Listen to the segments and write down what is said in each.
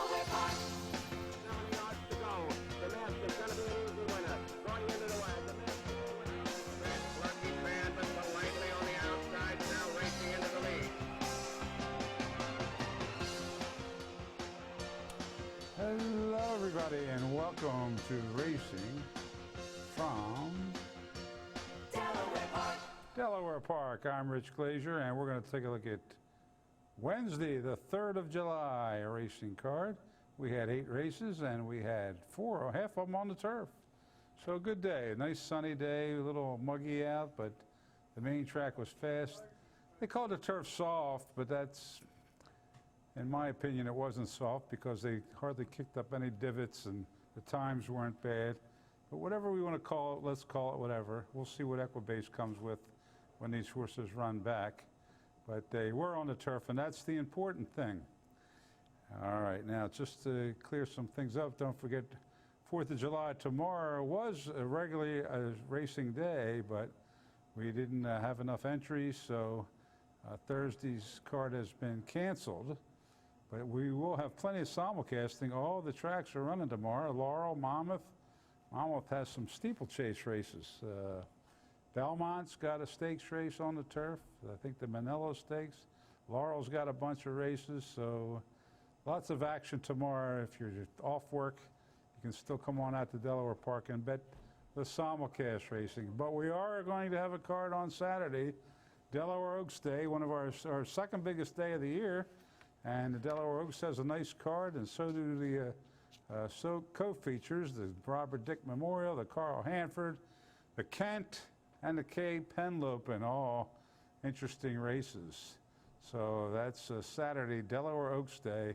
Delaware Park. 7 yards to go. The Mist is going to be an easy winner. Going into the wire. The Mist is the winner. Lucky man, but politely on the outside, now racing into the lead. Hello, everybody, and welcome to Racing from Delaware Park. Delaware Park. I'm Rich Glazier, and we're going to take a look at Wednesday, the 3rd of July, a racing card. We had 8 races, and we had 4, half of them on the turf. So a good day, a nice sunny day, a little muggy out, but the main track was fast. They called the turf soft, but that's, in my opinion, it wasn't soft because they hardly kicked up any divots and the times weren't bad. But whatever we want to call it, let's call it whatever. We'll see what Equibase comes with when these horses run back. But they were on the turf, and that's the important thing. All right, now just to clear some things up, don't forget 4th of July tomorrow was a regularly racing day, but we didn't have enough entries, so Thursday's card has been canceled. But we will have plenty of simulcasting. All the tracks are running tomorrow. Laurel, Monmouth. Monmouth has some steeplechase races. Belmont's got a stakes race on the turf. I think the Manila Stakes. Laurel's got a bunch of races, so lots of action tomorrow. If you're off work, you can still come on out to Delaware Park and bet the simulcast racing. But we are going to have a card on Saturday, Delaware Oaks Day, one of our second biggest day of the year. And the Delaware Oaks has a nice card, and so do the co-features, the Robert Dick Memorial, the Carl Hanford, the Kent, and the K. Penlopen, all interesting races. So that's Saturday, Delaware Oaks Day,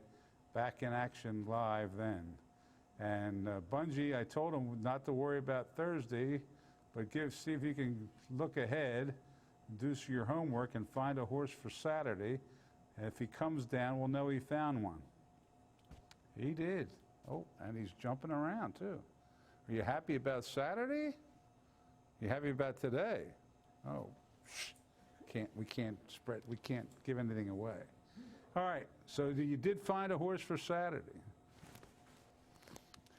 back in action live then. And Bungie, I told him not to worry about Thursday, but see if you can look ahead, do your homework, and find a horse for Saturday. And if he comes down, we'll know he found one. He did. Oh, and he's jumping around too. Are you happy about Saturday? You happy about today? Oh, we can't give anything away. All right, so you did find a horse for Saturday.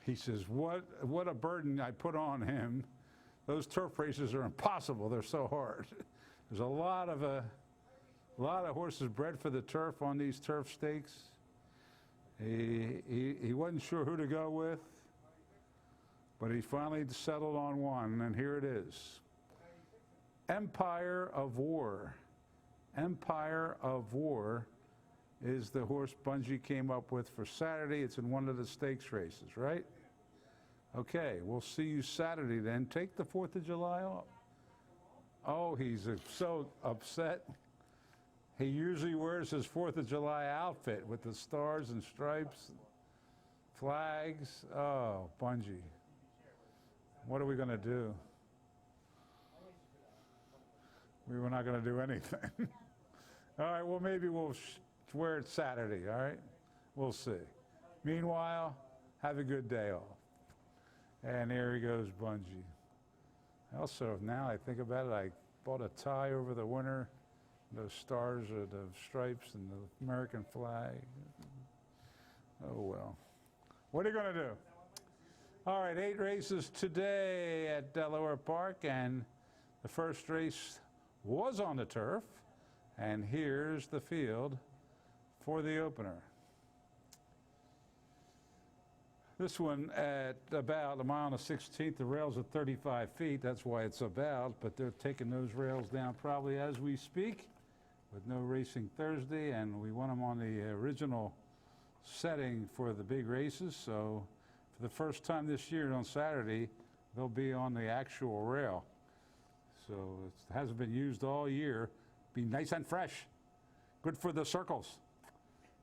He says, what a burden I put on him. Those turf races are impossible. They're so hard. There's a lot of horses bred for the turf on these turf stakes. He wasn't sure who to go with, but he finally settled on one, and here it is. Empire of War. Empire of War is the horse Bungie came up with for Saturday. It's in one of the stakes races, right? Okay, we'll see you Saturday then. Take the 4th of July off. Oh, he's so upset. He usually wears his 4th of July outfit with the stars and stripes, flags. Oh, Bungie. What are we going to do? We were not going to do anything. All right, well, maybe we'll wear it Saturday, all right? We'll see. Meanwhile, have a good day off. And there he goes, Bungie. Also, now I think about it, I bought a tie over the winter. Those stars or the stripes and the American flag. Oh, well. What are you going to do? All right, 8 races today at Delaware Park, and the first race was on the turf, and here's the field for the opener. This one at about a mile and a 16th, the rails are 35 feet, that's why it's about, but they're taking those rails down probably as we speak, with no racing Thursday, and we want them on the original setting for the big races. So for the first time this year on Saturday, they'll be on the actual rail. So it hasn't been used all year. Be nice and fresh. Good for the circles.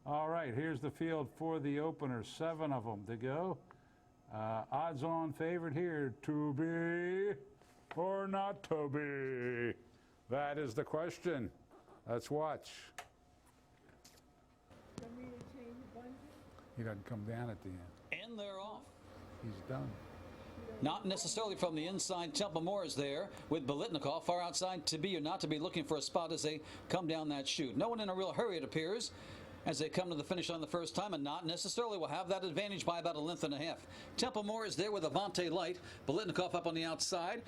All right, here's the field for the opener. 7 of them to go. Odds-on favorite here, to be or not to be? That is the question. Let's watch. He doesn't come down at the end. And they're off. He's done. Not necessarily from the inside. Temple Moore is there with Bolitnikov far outside, to be or not to be, looking for a spot as they come down that chute. No one in a real hurry, it appears. as they come to the finish on the first time, and not necessarily will have that advantage by about 1.5 lengths. Templemore is there with Avante Light. Betancourt up on the outside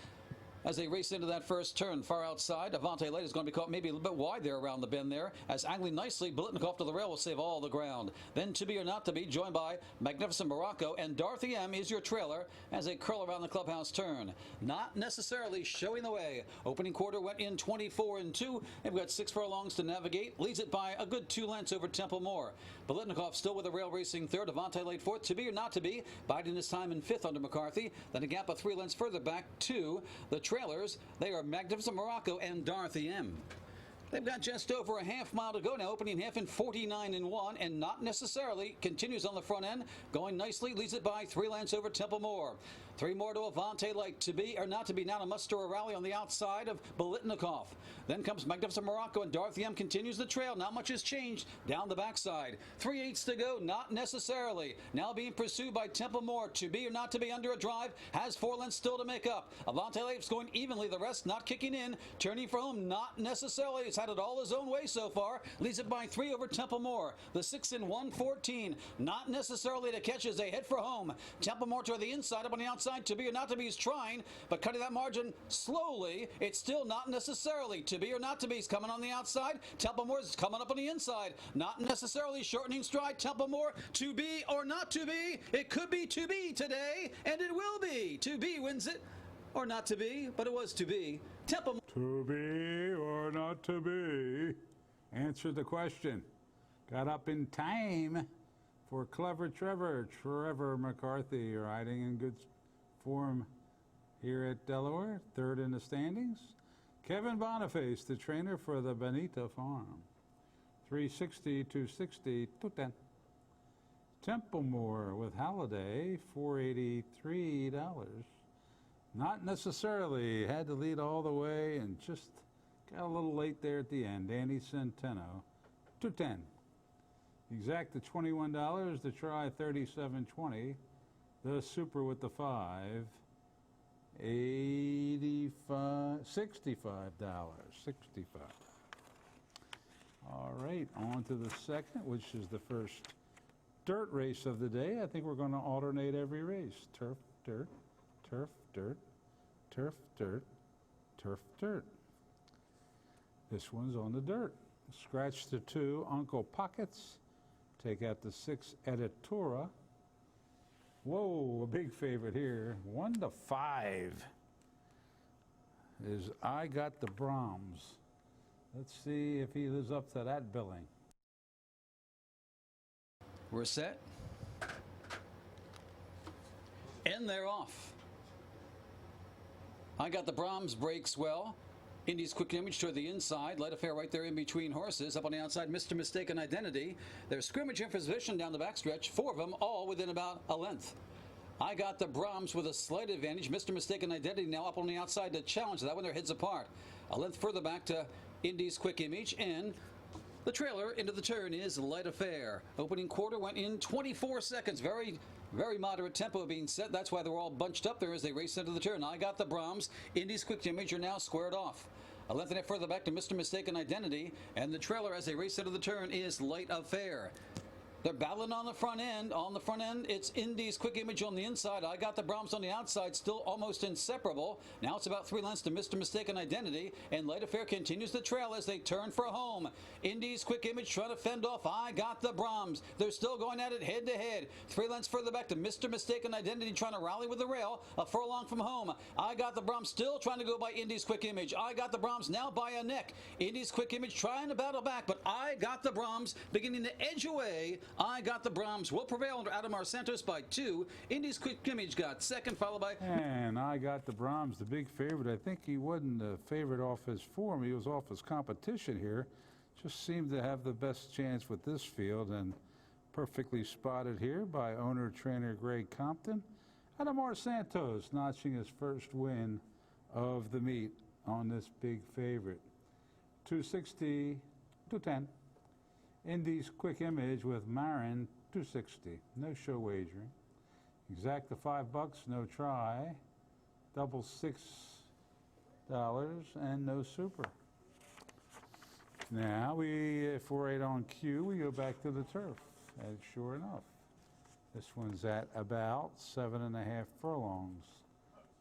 as they race into that first turn. Far outside, Avante Light is going to be caught maybe a little bit wide there around the bend there, as angling nicely, Betancourt to the rail will save all the ground. Then To Be or Not To Be, joined by Magnificent Morocco, and Dorothy M is your trailer as they curl around the clubhouse turn. Not necessarily showing the way. Opening quarter went in 24 and 2. They've got 6 furlongs to navigate. Leads it by a good 2 lengths over Templemore. Betancourt still with the rail racing third. Avante Light fourth. To Be or Not To Be, biding this time in fifth under McCarthy. Then a gap of 3 lengths further back to the trailers. They are Magnificent Morocco and Dorothy M. They've got just over a half mile to go now, opening half in 49 and 1, and not necessarily continues on the front end, going nicely, leads it by 3 lengths over Templemore. 3 more to Avante Light. To Be or Not To Be now to muster a rally on the outside of Betancourt. Then comes Magnificent Morocco, and Dorothy M continues the trail. Not much has changed down the backside. 3/8 to go, not necessarily. Now being pursued by Templemore. To Be or Not To Be under a drive, has 4 lengths still to make up. Avante Light's going evenly, the rest not kicking in. Turning for home, not necessarily. It's had it all his own way so far. Leads it by 3 over Templemore. The 6 in 1:14, not necessarily to catch as they head for home. Templemore to the inside, up on the outside. To Be or Not To Be is trying, but cutting that margin slowly. It's still not necessarily. To Be or Not To Be is coming on the outside. Templemore is coming up on the inside. Not necessarily shortening stride. Templemore, To Be or Not To Be. It could be To Be today, and it will be. To Be wins it, or Not To Be, but it was To Be. Templemore. To be or not to be? Answered the question. Got up in time for clever Trevor. Trevor McCarthy riding in good form here at Delaware. Third in the standings. Kevin Boniface, the trainer for the Benita Farm. 360, 260, 210. Templemore with Halliday, $483. Not necessarily. Had to lead all the way and just got a little late there at the end. Danny Centeno, 210. Exact to $21. The try, $37.20. The super with the 5, $65. 65. All right, on to the second, which is the first dirt race of the day. I think we're going to alternate every race. Turf, dirt, turf, dirt, turf, dirt, turf, dirt. This one's on the dirt. Scratch the 2 Uncle Pockets. Take out the 6 Editora. Whoa, a big favorite here. 1 to 5 is I Got the Brahms. Let's see if he lives up to that billing. We're set. And they're off. I Got the Brahms breaks well. Indy's Quick Image toward the inside. Light affair right there in between horses. Up on the outside, Mrmistakenidentity. There's scrimmage in position down the backstretch. 4 of them all within about a length. I Got the Brahms with a slight advantage. Mrmistakenidentity now up on the outside to challenge that one. Their heads apart. A length further back to Indy's Quick Image, and the trailer into the turn is Light Affair. Opening quarter went in 24 seconds. Very moderate tempo being set. That's why they're all bunched up there as they race into the turn. I Got the Brahms. Indy's Quick Image are now squared off. A length and a half further back to Mrmistakenidentity, and the trailer as they race into the turn is Light Affair. They're battling on the front end. On the front end, it's Indy's Quick Image on the inside. I Got the Brahms on the outside, still almost inseparable. Now it's about 3 lengths to Mrmistakenidentity, and Light Affair continues the trail as they turn for home. Indy's Quick Image trying to fend off I Got the Brahms. They're still going at it head to head. 3 lengths further back to Mrmistakenidentity trying to rally with the rail. A furlong from home. I Got the Brahms still trying to go by Indy's Quick Image. I Got the Brahms now by a neck. Indy's Quick Image trying to battle back, but I Got the Brahms beginning to edge away. I Got the Brahms will prevail under Ademar Santos by 2. Indy's Quick Image got second, followed by... And I Got the Brahms, the big favorite. I think he wasn't a favorite off his form. He was off his competition here. Just seemed to have the best chance with this field, and perfectly spotted here by owner-trainer Greg Compton. Ademar Santos notching his first win of the meet on this big favorite. 260, 210. Indy's Quick Image with Marin, 260. No show wagering. Exact to $5, no try. Double $6, and no super. Now, if we're right on cue, we go back to the turf. And sure enough, this one's at about 7.5 furlongs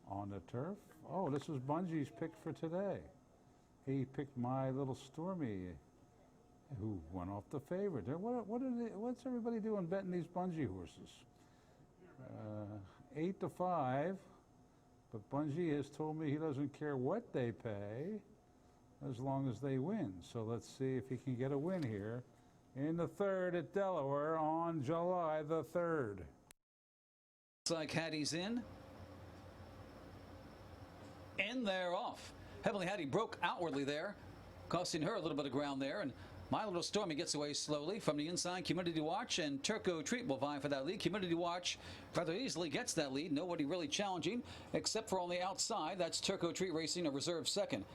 on the turf. Oh, this was Bungie's pick for today. He picked My Little Stormy, who went off the favorite. What's everybody doing betting these Bungie horses? 8-5, but Bungie has told me he doesn't care what they pay as long as they win. So let's see if he can get a win here in the third at Delaware on July the 3rd. Looks like Hattie's in. And they're off. Heavenly Hattie broke outwardly there, costing her a little bit of ground there. And My Little Stormy gets away slowly from the inside. Community Watch and Turco Treat will vie for that lead. Community Watch rather easily gets that lead. Nobody really challenging except for on the outside. That's Turco Treat racing a reserve second.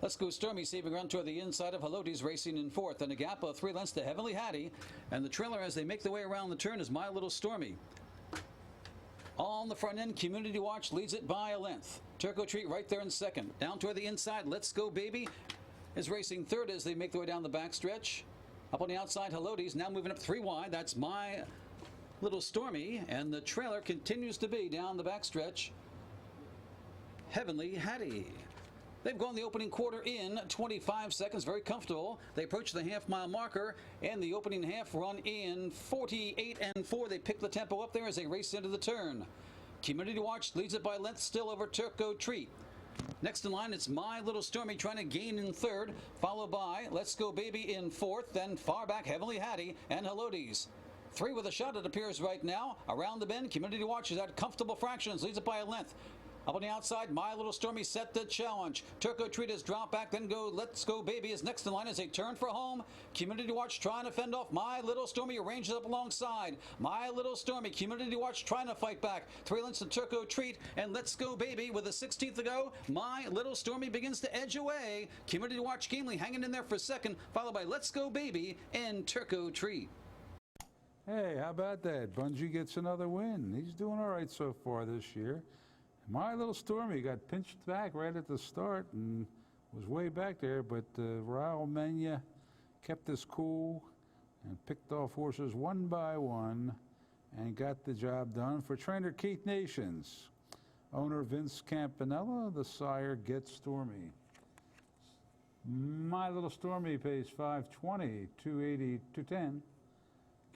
Let's Go Stormy saving ground toward the inside of Helotes racing in fourth. And a gap of 3 lengths to Heavenly Hattie. And the trailer as they make their way around the turn is My Little Stormy. On the front end, Community Watch leads it by a length. Turco Treat right there in second. Down toward the inside, Let's Go Baby is racing third as they make their way down the backstretch. Up on the outside, Helotes now moving up 3 wide. That's My Little Stormy. And the trailer continues to be down the backstretch. Heavenly Hattie. They've gone the opening quarter in 25 seconds, very comfortable. They approach the half-mile marker, and the opening half run in 48-4. They pick the tempo up there as they race into the turn. Community Watch leads it by length, still over Turco Treat. Next in line, it's My Little Stormy trying to gain in third, followed by Let's Go Baby in fourth, then far back Heavenly Hattie and Helotes. 3 with a shot, it appears right now. Around the bend, Community Watch is at comfortable fractions, leads it by a length. Up on the outside, My Little Stormy set the challenge. Turco Treat has dropped back, then Let's Go Baby is next in line as they turn for home. Community Watch trying to fend off My Little Stormy, arranges up alongside. My Little Stormy, Community Watch trying to fight back. 3 lengths to Turco Treat, and Let's Go Baby with a 16th to go. My Little Stormy begins to edge away. Community Watch gamely hanging in there for second, followed by Let's Go Baby and Turco Treat. Hey, how about that? Bungie gets another win. He's doing all right so far this year. My Little Stormy got pinched back right at the start and was way back there, but Raul Mena kept us cool and picked off horses one by one and got the job done for trainer Keith Nations. Owner Vince Campanella, the sire gets Stormy. My Little Stormy pays $520, $280, $210.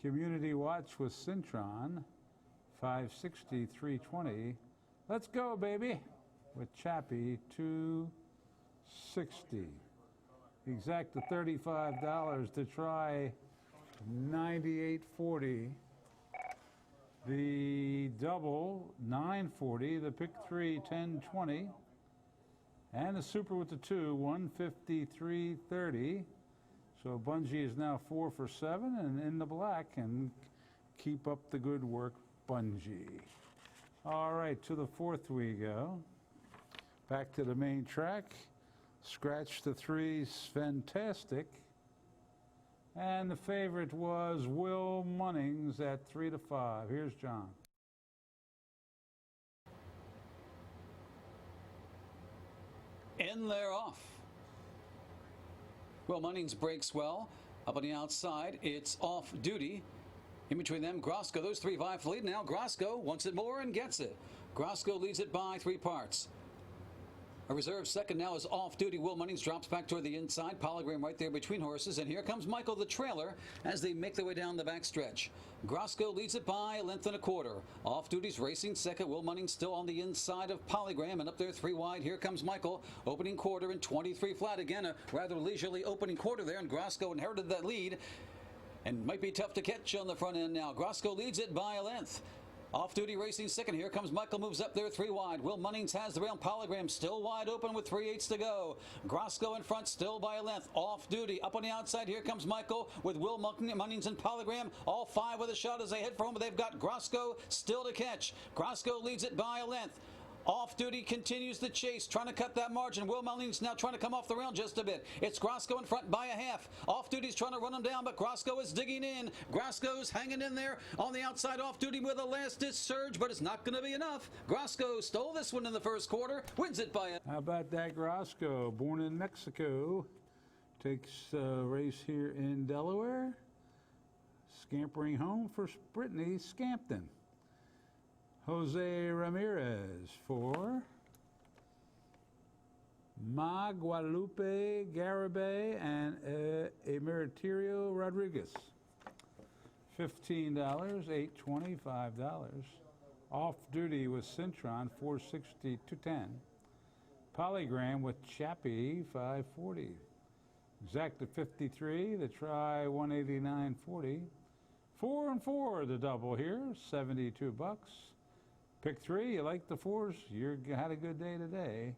Community Watch with Cintron, $560, $320. Let's Go Baby with Chiappe, $260. Exact to $35 to try $98.40. The double $9.40. The pick 3 $10.20. And the super with the 2 $153.30. So Bungie is now 4 for 7 and in the black, and keep up the good work, Bungie. All right, to the fourth we go. Back to the main track. Scratch the 3 Fantastic. And the favorite was Will Munnings at 3-5. Here's John. And they're off. Will Munnings breaks well. Up on the outside, it's Off Duty. In between them, Grosco, those 3 vie for lead. Now Grosco wants it more and gets it. Grosco leads it by 3 parts. A reserve second now is Off Duty. Will Munnings drops back toward the inside. Polygram right there between horses. And here comes Michael the trailer as they make their way down the backstretch. Grosco leads it by 1.25 lengths. Off Duty's racing second. Will Munnings still on the inside of Polygram. And up there 3 wide. Here comes Michael. Opening quarter in 23 flat. Again, a rather leisurely opening quarter there. And Grosco inherited that lead. And might be tough to catch on the front end now. Grosco leads it by a length. Off Duty racing second. Here comes Michael, moves up there 3 wide. Will Munnings has the rail. Polygram still wide open with 3/8 to go. Grosco in front still by a length. Off Duty up on the outside. Here comes Michael with Will Munnings and Polygram. All 5 with a shot as they head for home. But they've got Grosco still to catch. Grosco leads it by a length. Off Duty continues the chase, trying to cut that margin. Will Munnings now trying to come off the rail just a bit. It's Grosco in front by a half. Off Duty's trying to run him down, but Grosco is digging in. Grosco's hanging in there on the outside. Off Duty with a last-ditch surge, but it's not going to be enough. Grosco stole this one in the first quarter, wins it by a... How about that Grosco, born in Mexico, takes a race here in Delaware. Scampering home for Brittany Scampton. Jose Ramirez for Ma Guadalupe Garibay and Emeritorio Rodriguez. $15, $8.25. Off duty with Centron, $4.60 to $10. Polygram with Chiappe, $5.40. Exacta 53, the try, $189.40. 4 and 4, the double here, $72. Pick 3, you like the 4s, you had a good day today.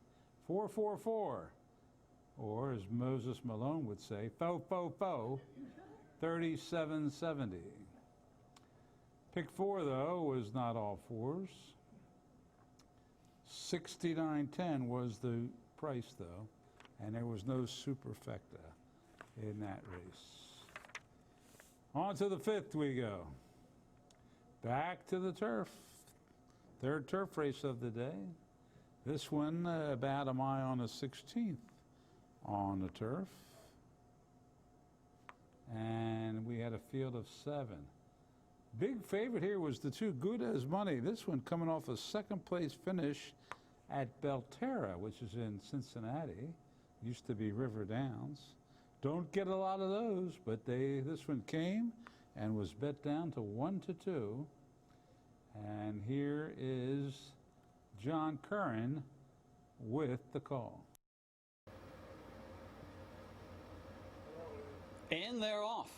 4-4-4, or as Moses Malone would say, fo fo fo, $37.70. Pick 4 though was not all 4s. $69.10 was the price though, and there was no superfecta in that race. On to the 5th we go. Back to the turf. Third turf race of the day. This one about a mile on the 16th on the turf. And we had a field of 7. Big favorite here was the 2 Good as Money. This one coming off a second place finish at Belterra, which is in Cincinnati. Used to be River Downs. Don't get a lot of those, but this one came and was bet down to 1-2. And here is John Curran with the call. And they're off.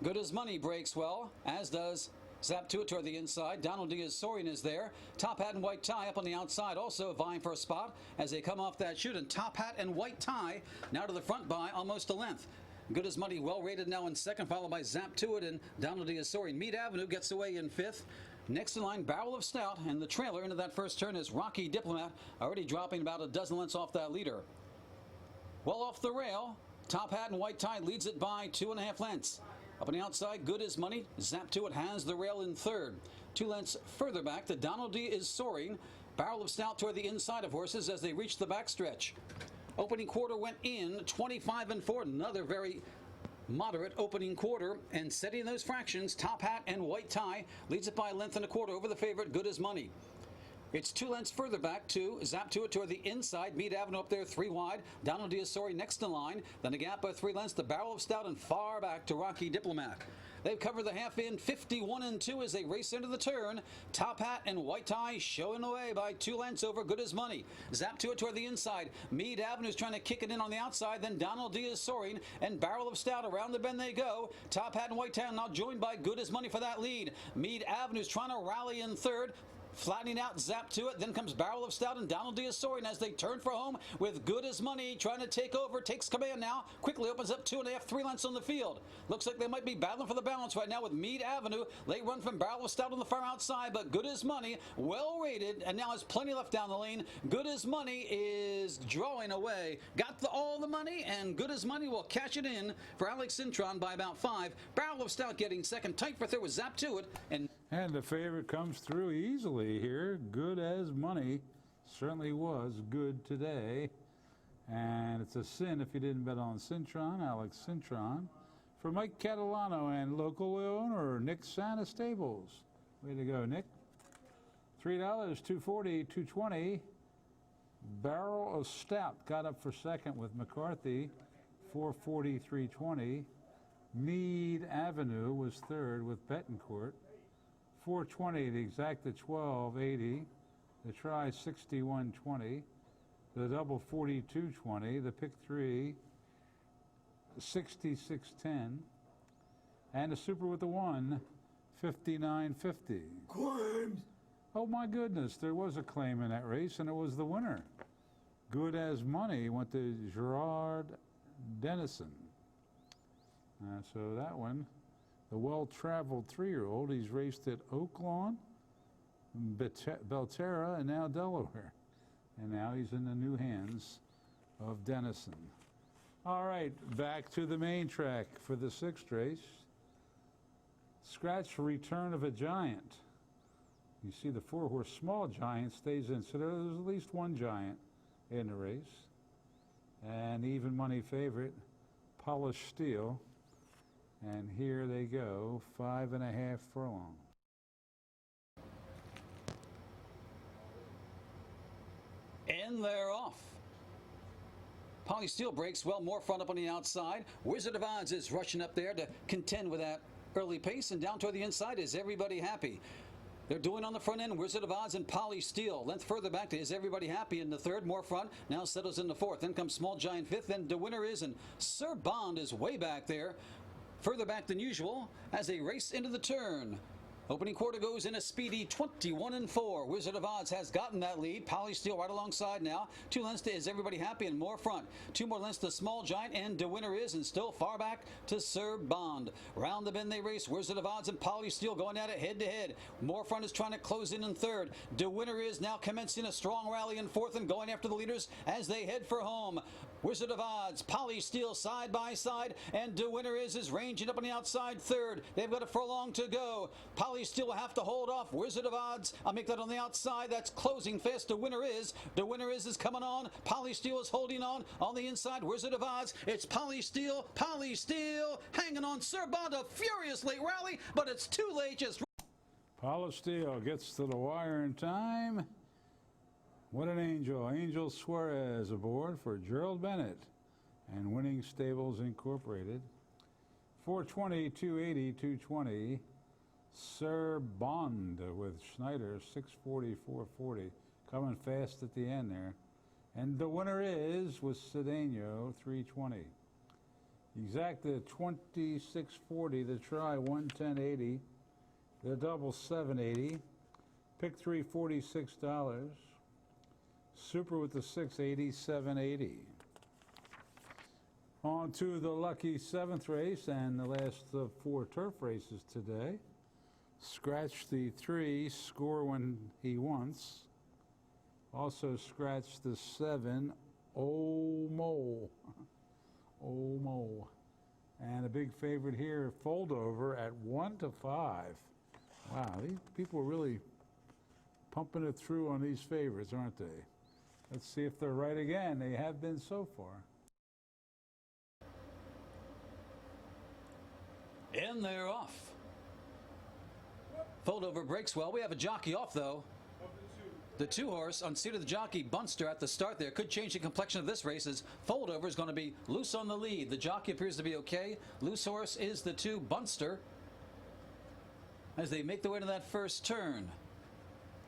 Good as Money breaks well, as does Zap to it toward the inside. Donald Diaz-Sorian is there. Top Hat and White Tie up on the outside, also vying for a spot as they come off that chute. And Top Hat and White Tie now to the front by almost a length. Good as Money well rated now in second, followed by Zap to it and Donald Diaz-Sorian. Mead Avenue gets away in 5th. Next in line, Barrel of Stout, and the trailer into that first turn is Rocky Diplomat, already dropping about a dozen lengths off that leader. Well off the rail, Top Hat and White Tie leads it by 2.5 lengths. Up on the outside, Good as Money. Zap to it has the rail in third. 2 lengths further back, the Donald D is soaring. Barrel of Stout toward the inside of horses as they reach the backstretch. Opening quarter went in 25 and 4. Another very moderate opening quarter, and setting those fractions, Top Hat and White Tie leads it by a length and a quarter over the favorite Good as Money. It's 2 lengths further back to Zap to it toward the inside. Mead Avenue up there 3 wide. Donald Diaz-Sorian next in line. Then a gap of 3 lengths to Barrel of Stout and far back to Rocky Diplomat. They've covered the half in 51 and 2 as they race into the turn. Top Hat and White Tie showing away by 2 lengths over Good as Money. Zap to it toward the inside. Mead Avenue's trying to kick it in on the outside. Then Donald Diaz-Sorian and Barrel of Stout around the bend they go. Top Hat and White Tie now joined by Good as Money for that lead. Mead Avenue's trying to rally in third. Flattening out, Zap to it, then comes Barrel of Stout and Donald Diaz-Sorian as they turn for home with Good as Money trying to take over, takes command now, quickly opens up 2.5, 3 lengths on the field. Looks like they might be battling for the balance right now with Mead Avenue. Late run from Barrel of Stout on the far outside, but Good as Money, well rated, and now has plenty left down the lane. Good as Money is drawing away. Got all the money, and Good as Money will cash it in for Alex Cintron by about 5. Barrel of Stout getting second, tight for third with Zap to it, And the favorite comes through easily here. Good as Money certainly was good today. And it's a sin if you didn't bet on Cintron, Alex Cintron. For Mike Catalano and local owner Nick Santa Stables. Way to go, Nick. $3, $2.40, $2.20. Barrel of Stout got up for second with McCarthy, $4.40, $3.20. Mead Avenue was third with Betancourt. $4.20, the exacta $12.80, the try $61.20, the double $42.20, the pick 3 $66.10, and the super with the 1 $59.50. Claims. Oh my goodness, there was a claim in that race, and it was the winner. Good as Money went to Gerard Dennison. So that one. The well-traveled 3-year-old, he's raced at Oaklawn, Belterra, and now Delaware. And now he's in the new hands of Dennison. All right, back to the main track for the 6th race. Scratch Return of a Giant. You see the 4-horse Small Giant stays in, so there's at least one giant in the race. and even money favorite, Polished Steel. And here they go, 5.5 furlong. And they're off. Polly Steel breaks well, more front up on the outside. Wizard of Odds is rushing up there to contend with that early pace, and down toward the inside is Everybody Happy. They're doing on the front end, Wizard of Odds and Polly Steel. Length further back to Is Everybody Happy in the third, more front. Now settles in the fourth. Then comes Small Giant fifth. Then The Winner Is, and Sir Bond is way back there. Further back than usual as they race into the turn. Opening quarter goes in a speedy 21-4. Wizard of Odds has gotten that lead. Polly Steel right alongside now. 2 lengths to Is Everybody Happy and more front. 2 more lengths to Small Giant and The Winner Is, and still far back to Sir Bond. Round the bend they race. Wizard of Odds and Polly Steel going at it head to head. More front is trying to close in third. The Winner Is now commencing a strong rally in fourth and going after the leaders as they head for home. Wizard of Odds, Polly Steel side by side, and The Winner Is ranging up on the outside third. They've got a furlong to go. Polly Steel will have to hold off. Wizard of Odds, I'll make that on the outside. That's closing fast. The Winner Is. The Winner Is coming on. Polly Steel is holding on the inside. Wizard of Odds. It's Polly Steel. Polly Steel hanging on. Sir Bond, a furious late rally, but it's too late. Just Polly Steel gets to the wire in time. What an angel. Angel Suarez aboard for Gerald Bennett and Winning Stables Incorporated. 420, 280, 220. Sir Bond with Schneider, 640, 440. Coming fast at the end there. And The Winner Is with Cedeno, 320. Exacta 2640, the try 110.80. The double 780. Pick 3 $46. Super with the 680, 780. On to the lucky 7th race and the last of 4 turf races today. Scratch the 3, score when he wants. Also scratch the 7, Old Mole. Old Mole. And a big favorite here, Fold Over at 1-5. Wow, these people are really pumping it through on these favorites, aren't they? Let's see if they're right again. They have been so far. And they're off. Fold Over breaks well. We have a jockey off, though. The 2-horse, unseated the jockey, Bunster at the start there. Could change the complexion of this race as Fold Over is going to be loose on the lead. The jockey appears to be okay. Loose horse is the 2, Bunster, as they make their way to that first turn.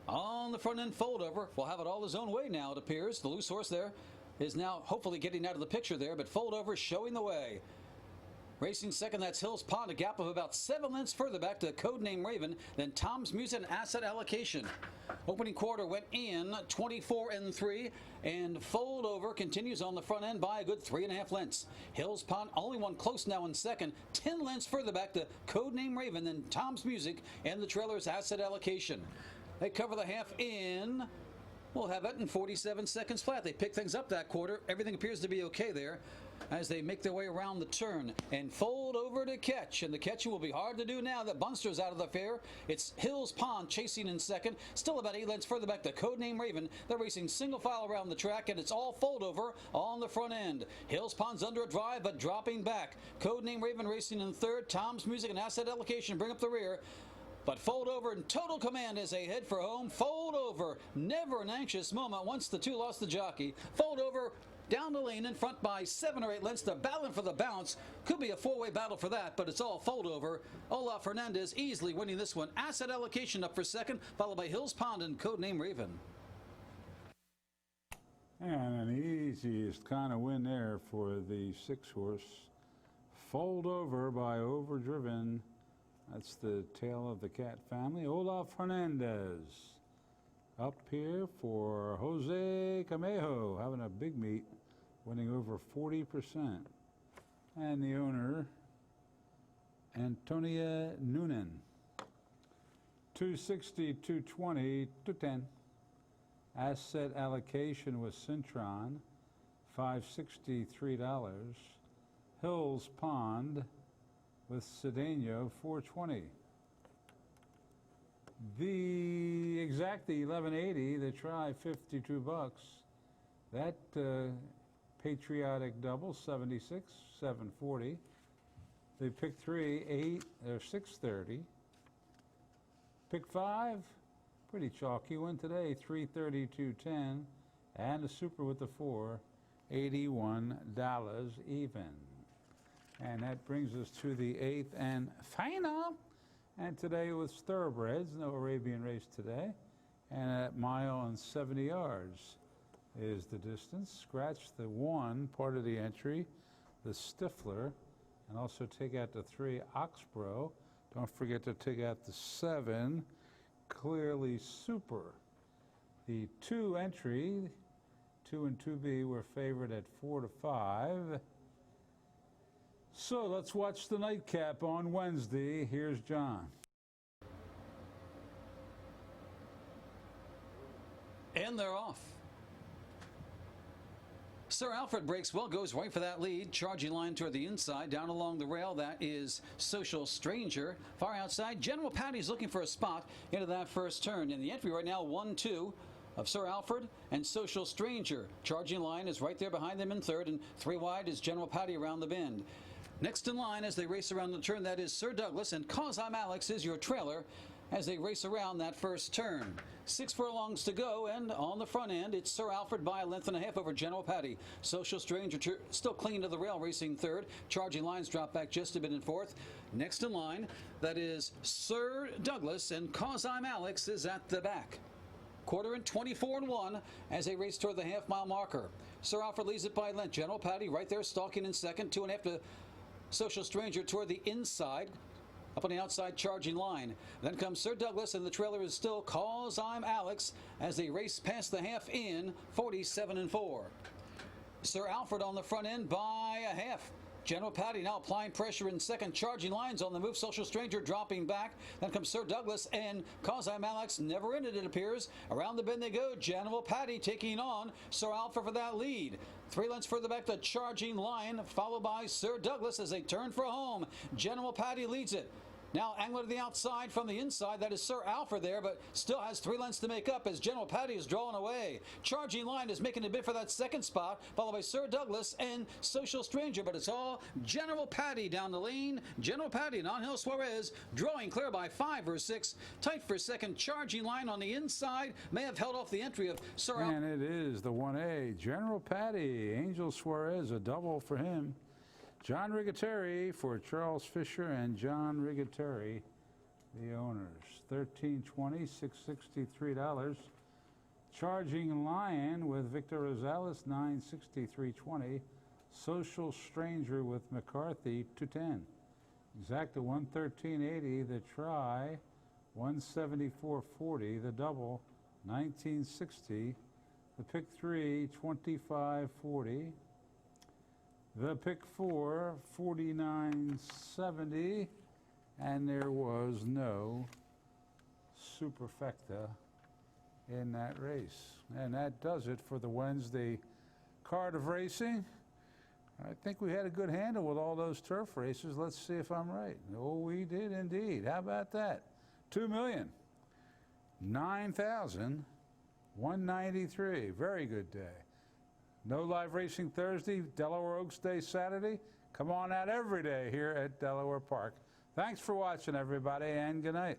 On the front end, Fold Over will have it all his own way now, it appears. The loose horse there is now hopefully getting out of the picture there, but Fold Over showing the way. Racing second, that's Hills Pond, a gap of about 7 lengths further back to Codename Raven, then Tom's Music and Asset Allocation. Opening quarter went in 24-3, and Fold Over continues on the front end by a good 3.5 lengths. Hills Pond only one close now in second, 10 lengths further back to Codename Raven, then Tom's Music and the trailer's Asset Allocation. They cover the half in, we'll have it in 47 seconds flat. They pick things up that quarter. Everything appears to be okay there as they make their way around the turn and Fold Over to catch. And the catch will be hard to do now that Bunster's out of the fair. It's Hills Pond chasing in second. Still about 8 lengths further back to Codename Raven. They're racing single file around the track, and it's all Fold Over on the front end. Hills Pond's under a drive, but dropping back. Codename Raven racing in third. Tom's Music and Asset Allocation bring up the rear. But Fold Over in total command as they head for home. Fold Over, never an anxious moment once the 2 lost the jockey. Fold Over down the lane in front by 7 or 8 lengths. They're battling for the balance. Could be a 4-way battle for that, but it's all Fold Over. Olaf Hernandez easily winning this one. Asset Allocation up for second, followed by Hills Pond and Codename Raven. And an easiest kind of win there for the 6-horse. Fold Over by Overdriven. That's the tail of the cat family. Olaf Hernandez up here for Jose Camejo, having a big meet, winning over 40%. And the owner, Antonia Noonan. 260, 220, 210. Asset Allocation with Cintron, $563. Hills Pond with Cedeno, $420. The Exacta 1180, the try $52. That Patriotic double, 76, 740. The pick 3, 8, or 630. Pick 5, pretty chalky one today, 332.10. And the super with the 4, $81 even. And that brings us to the 8th and final. And today was thoroughbreds, no Arabian race today. And at mile and 70 yards is the distance. Scratch the 1, part of the entry, the Stifler, and also take out the 3, Oxborough. Don't forget to take out the 7, Clearly Super. The 2 entry, 2 and 2B were favored at 4 to 5. So let's watch the nightcap on Wednesday. Here's John. And they're off. Sir Alfred breaks well, goes right for that lead. Charging line toward the inside, down along the rail. That is Social Stranger. Far outside, General Patty's looking for a spot into that first turn. In the entry right now, 1-2 of Sir Alfred and Social Stranger. Charging line is right there behind them in third, and 3 wide is General Patty around the bend. Next in line as they race around the turn, that is Sir Douglas, and Cause I'm Alex is your trailer as they race around that first turn. 6 furlongs to go, and on the front end, it's Sir Alfred by a length and a half over General Patty. Social Stranger still clinging to the rail, racing third. Charging lines drop back just a bit in fourth. Next in line, that is Sir Douglas, and Cause I'm Alex is at the back. Quarter and 24-1 as they race toward the half-mile marker. Sir Alfred leads it by a length. General Patty right there stalking in second. 2.5 to Social Stranger toward the inside. Up on the outside, Charging line. Then comes Sir Douglas, and the trailer is still Cause I'm Alex as they race past the half in, 47-4. Sir Alfred on the front end by a half. General Patty now applying pressure in second. Charging lines on the move. Social Stranger dropping back. Then comes Sir Douglas, and Cause I'm Alex never in it appears. Around the bend they go. General Patty taking on Sir Alfred for that lead. 3 lengths further back, the Charging line, followed by Sir Douglas as they turn for home. General Patty leads it. Now angler to the outside from the inside. That is Sir Alfred there, but still has 3 lengths to make up as General Patty is drawing away. Charging line is making a bid for that second spot, followed by Sir Douglas and Social Stranger, but it's all General Patty down the lane. General Patty and Angel Suarez drawing clear by 5 or 6. Tight for second. Charging line on the inside may have held off the entry of Sir Alfred. And it is the 1A, General Patty, Angel Suarez, a double for him. John Rigateri for Charles Fisher and John Rigateri, the owners. $13.20, $663. Charging Lion with Victor Rosales, $963.20. Social Stranger with McCarthy, $210. Exacta $113.80. The try, $174.40. The double, $19.60. The pick 3, $25.40. The pick 4, $49.70, and there was no superfecta in that race. And that does it for the Wednesday card of racing. I think we had a good handle with all those turf races. Let's see if I'm right. Oh, we did indeed. How about that? 2,009,193. Very good day. No live racing Thursday, Delaware Oaks Day Saturday. Come on out every day here at Delaware Park. Thanks for watching, everybody, and good night.